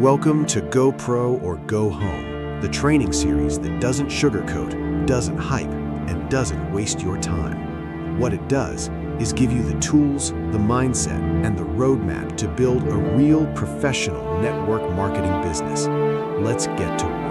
Welcome to Go Pro or Go Home, the training series that doesn't sugarcoat, doesn't hype, and doesn't waste your time. What it does is give you the tools, the mindset, and the roadmap to build a real professional network marketing business. Let's get to work.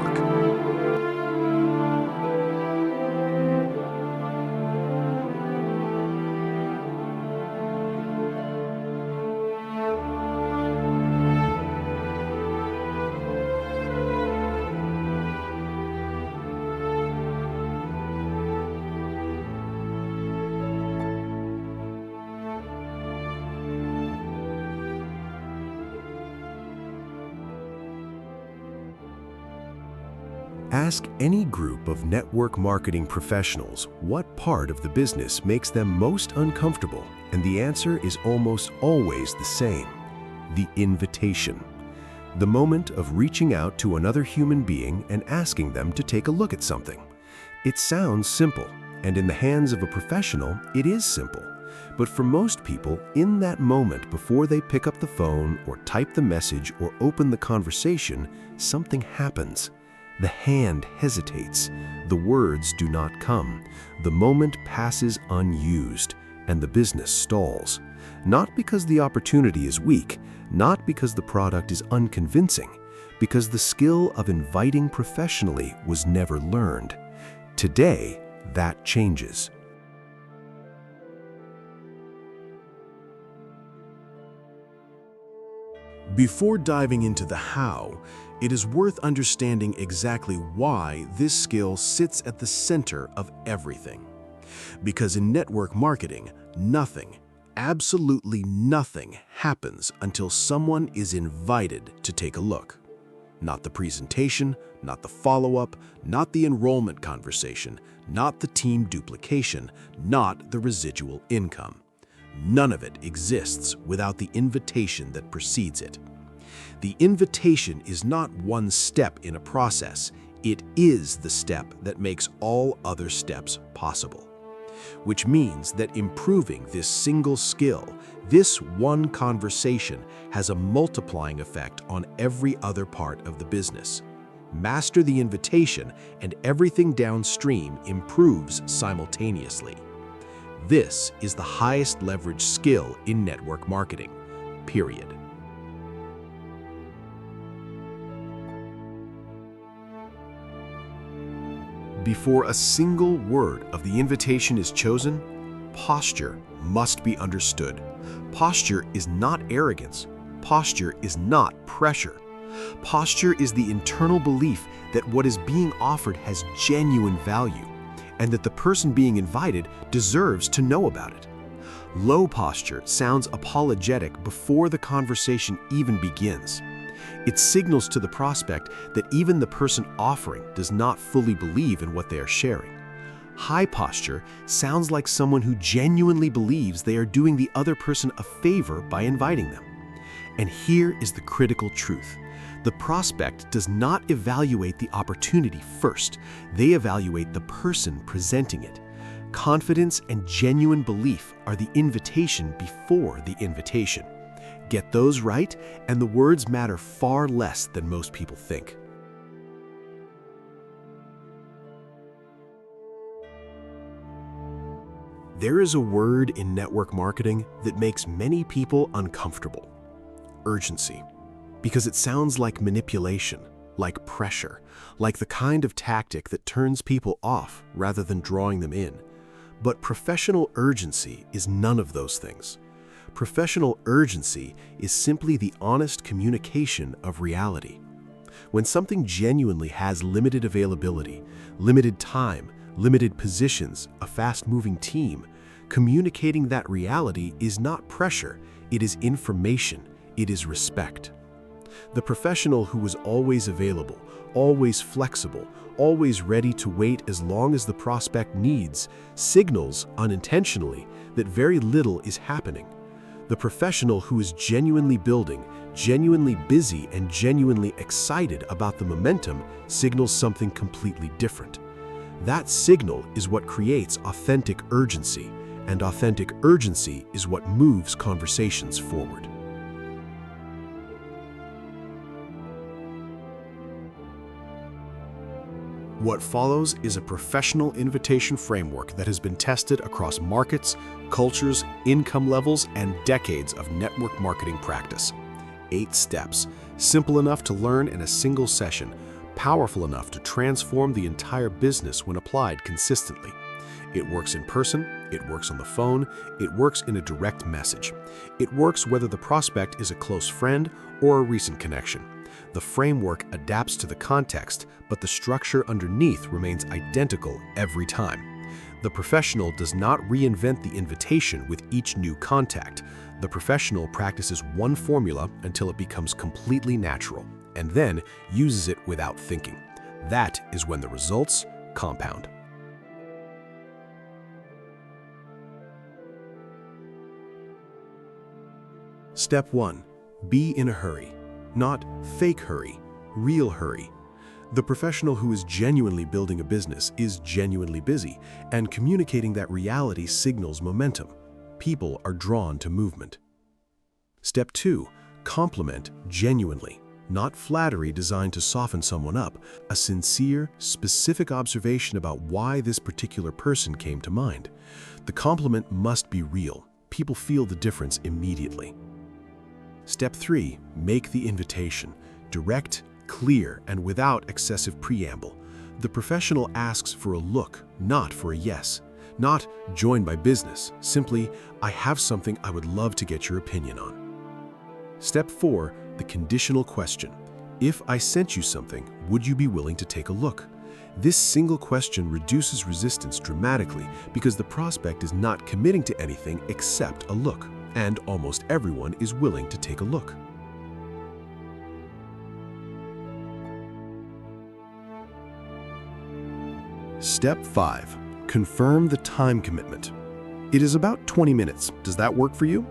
Ask any group of network marketing professionals what part of the business makes them most uncomfortable, and the answer is almost always the same: the invitation. The moment of reaching out to another human being and asking them to take a look at something. It sounds simple, and in the hands of a professional, it is simple. But for most people, in that moment before they pick up the phone or type the message or open the conversation, something happens. The hand hesitates, the words do not come, the moment passes unused, and the business stalls. Not because the opportunity is weak, not because the product is unconvincing, because the skill of inviting professionally was never learned. Today, that changes. Before diving into the how, it is worth understanding exactly why this skill sits at the center of everything. Because in network marketing, nothing, absolutely nothing happens until someone is invited to take a look. Not the presentation, not the follow-up, not the enrollment conversation, not the team duplication, not the residual income. None of it exists without the invitation that precedes it. The invitation is not one step in a process, it is the step that makes all other steps possible. Which means that improving this single skill, this one conversation, has a multiplying effect on every other part of the business. Master the invitation and everything downstream improves simultaneously. This is the highest leverage skill in network marketing, period. Before a single word of the invitation is chosen, posture must be understood. Posture is not arrogance. Posture is not pressure. Posture is the internal belief that what is being offered has genuine value, and that the person being invited deserves to know about it. Low posture sounds apologetic before the conversation even begins. It signals to the prospect that even the person offering does not fully believe in what they are sharing. High posture sounds like someone who genuinely believes they are doing the other person a favor by inviting them. And here is the critical truth. The prospect does not evaluate the opportunity first. They evaluate the person presenting it. Confidence and genuine belief are the invitation before the invitation. Get those right, and the words matter far less than most people think. There is a word in network marketing that makes many people uncomfortable: urgency. Because it sounds like manipulation, like pressure, like the kind of tactic that turns people off rather than drawing them in. But professional urgency is none of those things. Professional urgency is simply the honest communication of reality. When something genuinely has limited availability, limited time, limited positions, a fast-moving team, communicating that reality is not pressure, it is information, it is respect. The professional who is always available, always flexible, always ready to wait as long as the prospect needs, signals unintentionally that very little is happening. The professional who is genuinely building, genuinely busy, and genuinely excited about the momentum signals something completely different. That signal is what creates authentic urgency, and authentic urgency is what moves conversations forward. What follows is a professional invitation framework that has been tested across markets, cultures, income levels, and decades of network marketing practice. 8 steps, simple enough to learn in a single session, powerful enough to transform the entire business when applied consistently. It works in person, it works on the phone, it works in a direct message. It works whether the prospect is a close friend or a recent connection. The framework adapts to the context, but the structure underneath remains identical every time. The professional does not reinvent the invitation with each new contact. The professional practices one formula until it becomes completely natural, and then uses it without thinking. That is when the results compound. Step 1. Be in a hurry. Not fake hurry, real hurry. The professional who is genuinely building a business is genuinely busy, and communicating that reality signals momentum. People are drawn to movement. Step 2. Compliment genuinely. Not flattery designed to soften someone up, a sincere, specific observation about why this particular person came to mind. The compliment must be real. People feel the difference immediately. Step 3. Make the invitation. Direct, clear, and without excessive preamble. The professional asks for a look, not for a yes. Not join my business, simply, I have something I would love to get your opinion on. Step 4. The conditional question. If I sent you something, would you be willing to take a look? This single question reduces resistance dramatically because the prospect is not committing to anything except a look, and almost everyone is willing to take a look. Step 5. Confirm the time commitment. It is about 20 minutes. Does that work for you?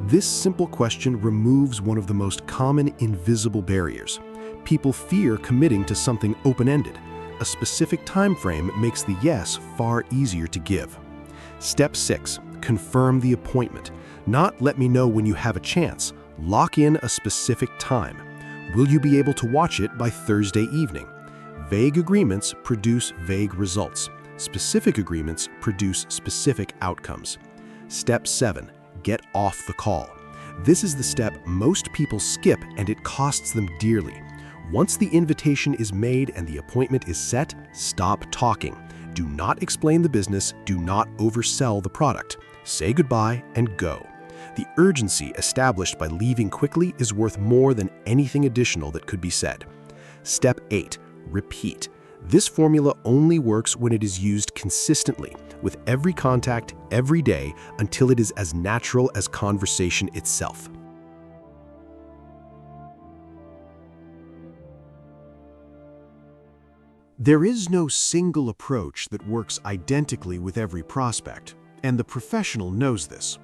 This simple question removes one of the most common invisible barriers. People fear committing to something open-ended. A specific time frame makes the yes far easier to give. Step 6. Confirm the appointment. Not let me know when you have a chance. Lock in a specific time. Will you be able to watch it by Thursday evening? Vague agreements produce vague results. Specific agreements produce specific outcomes. Step 7. Get off the call. This is the step most people skip, and it costs them dearly. Once the invitation is made and the appointment is set, stop talking. Do not explain the business. Do not oversell the product. Say goodbye and go. The urgency established by leaving quickly is worth more than anything additional that could be said. Step 8. Repeat. This formula only works when it is used consistently, with every contact, every day, until it is as natural as conversation itself. There is no single approach that works identically with every prospect, and the professional knows this.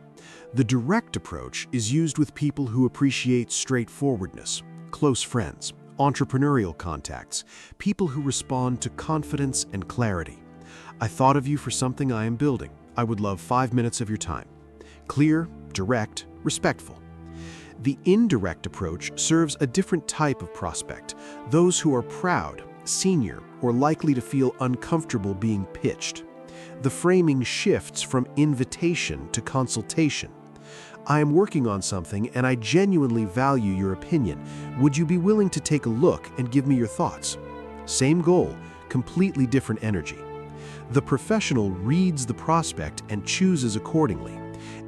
The direct approach is used with people who appreciate straightforwardness, close friends, entrepreneurial contacts, people who respond to confidence and clarity. I thought of you for something I am building. I would love 5 minutes of your time. Clear, direct, respectful. The indirect approach serves a different type of prospect, those who are proud, senior, or likely to feel uncomfortable being pitched. The framing shifts from invitation to consultation. I am working on something and I genuinely value your opinion. Would you be willing to take a look and give me your thoughts? Same goal, completely different energy. The professional reads the prospect and chooses accordingly,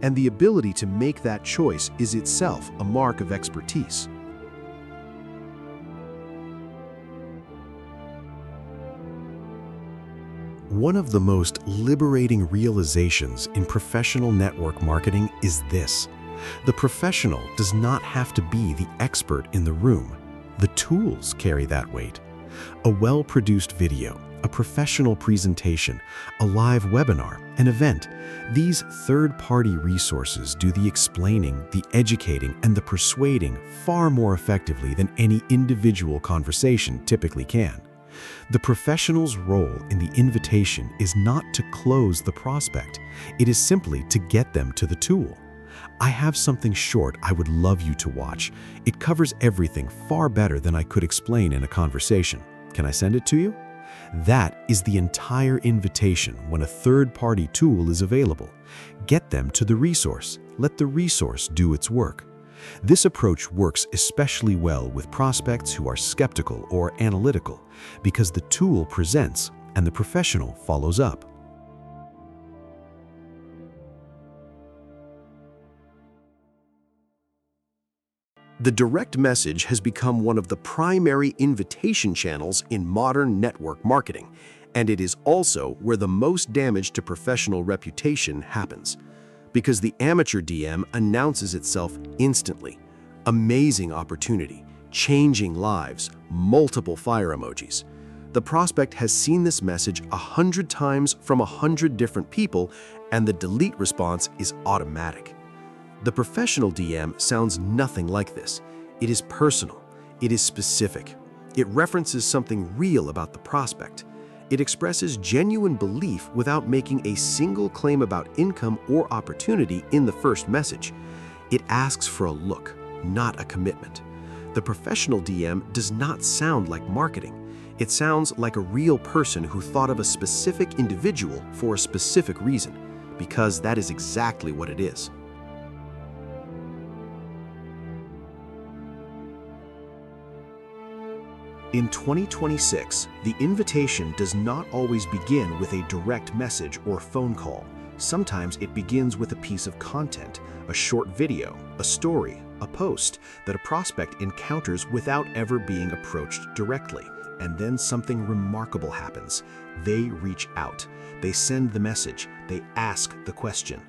and the ability to make that choice is itself a mark of expertise. One of the most liberating realizations in professional network marketing is this. The professional does not have to be the expert in the room. The tools carry that weight. A well-produced video, a professional presentation, a live webinar, an event. These third-party resources do the explaining, the educating, and the persuading far more effectively than any individual conversation typically can. The professional's role in the invitation is not to close the prospect. It is simply to get them to the tool. I have something short I would love you to watch. It covers everything far better than I could explain in a conversation. Can I send it to you? That is the entire invitation when a third-party tool is available. Get them to the resource. Let the resource do its work. This approach works especially well with prospects who are skeptical or analytical because the tool presents and the professional follows up. The direct message has become one of the primary invitation channels in modern network marketing, and it is also where the most damage to professional reputation happens. Because the amateur DM announces itself instantly. Amazing opportunity, changing lives, multiple fire emojis. The prospect has seen this message 100 times from 100 different people, and the delete response is automatic. The professional DM sounds nothing like this. It is personal. It is specific. It references something real about the prospect. It expresses genuine belief without making a single claim about income or opportunity in the first message. It asks for a look, not a commitment. The professional DM does not sound like marketing. It sounds like a real person who thought of a specific individual for a specific reason, because that is exactly what it is. In 2026, the invitation does not always begin with a direct message or phone call. Sometimes it begins with a piece of content, a short video, a story, a post that a prospect encounters without ever being approached directly. And then something remarkable happens. They reach out. They send the message. They ask the question.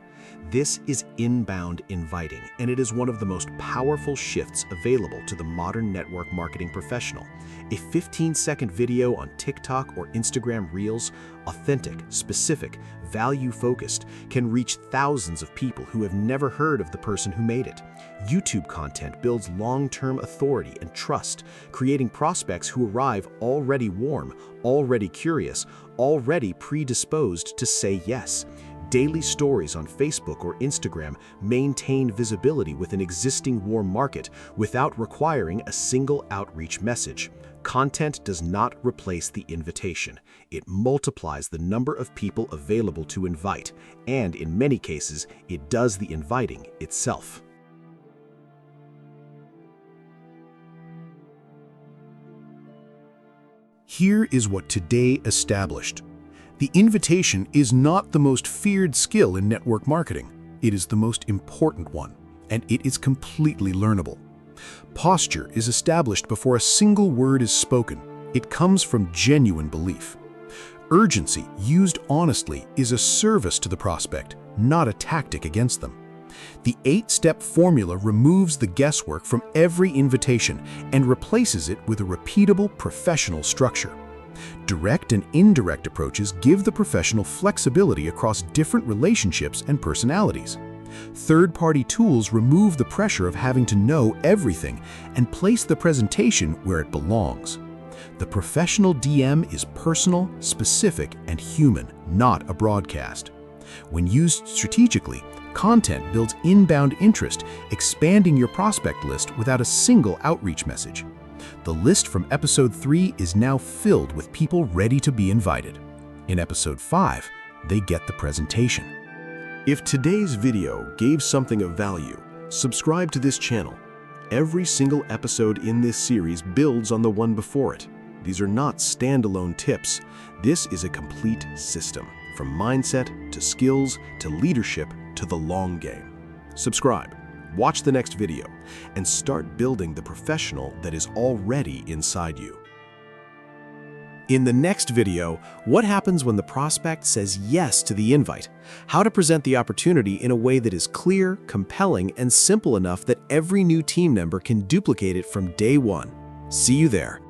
This is inbound inviting, and it is one of the most powerful shifts available to the modern network marketing professional. A 15-second video on TikTok or Instagram Reels, authentic, specific, value-focused, can reach thousands of people who have never heard of the person who made it. YouTube content builds long-term authority and trust, creating prospects who arrive already warm, already curious, already predisposed to say yes. Daily stories on Facebook or Instagram maintain visibility with an existing warm market without requiring a single outreach message. Content does not replace the invitation. It multiplies the number of people available to invite, and in many cases, it does the inviting itself. Here is what today established. The invitation is not the most feared skill in network marketing. It is the most important one, and it is completely learnable. Posture is established before a single word is spoken. It comes from genuine belief. Urgency, used honestly, is a service to the prospect, not a tactic against them. The 8-step formula removes the guesswork from every invitation and replaces it with a repeatable, professional structure. Direct and indirect approaches give the professional flexibility across different relationships and personalities. Third-party tools remove the pressure of having to know everything and place the presentation where it belongs. The professional DM is personal, specific, and human, not a broadcast. When used strategically, content builds inbound interest, expanding your prospect list without a single outreach message. The list from Episode 3 is now filled with people ready to be invited. In Episode 5, they get the presentation. If today's video gave something of value, subscribe to this channel. Every single episode in this series builds on the one before it. These are not standalone tips. This is a complete system, from mindset to skills to leadership to the long game. Subscribe. Watch the next video and start building the professional that is already inside you. In the next video, what happens when the prospect says yes to the invite? How to present the opportunity in a way that is clear, compelling, and simple enough that every new team member can duplicate it from day one. See you there.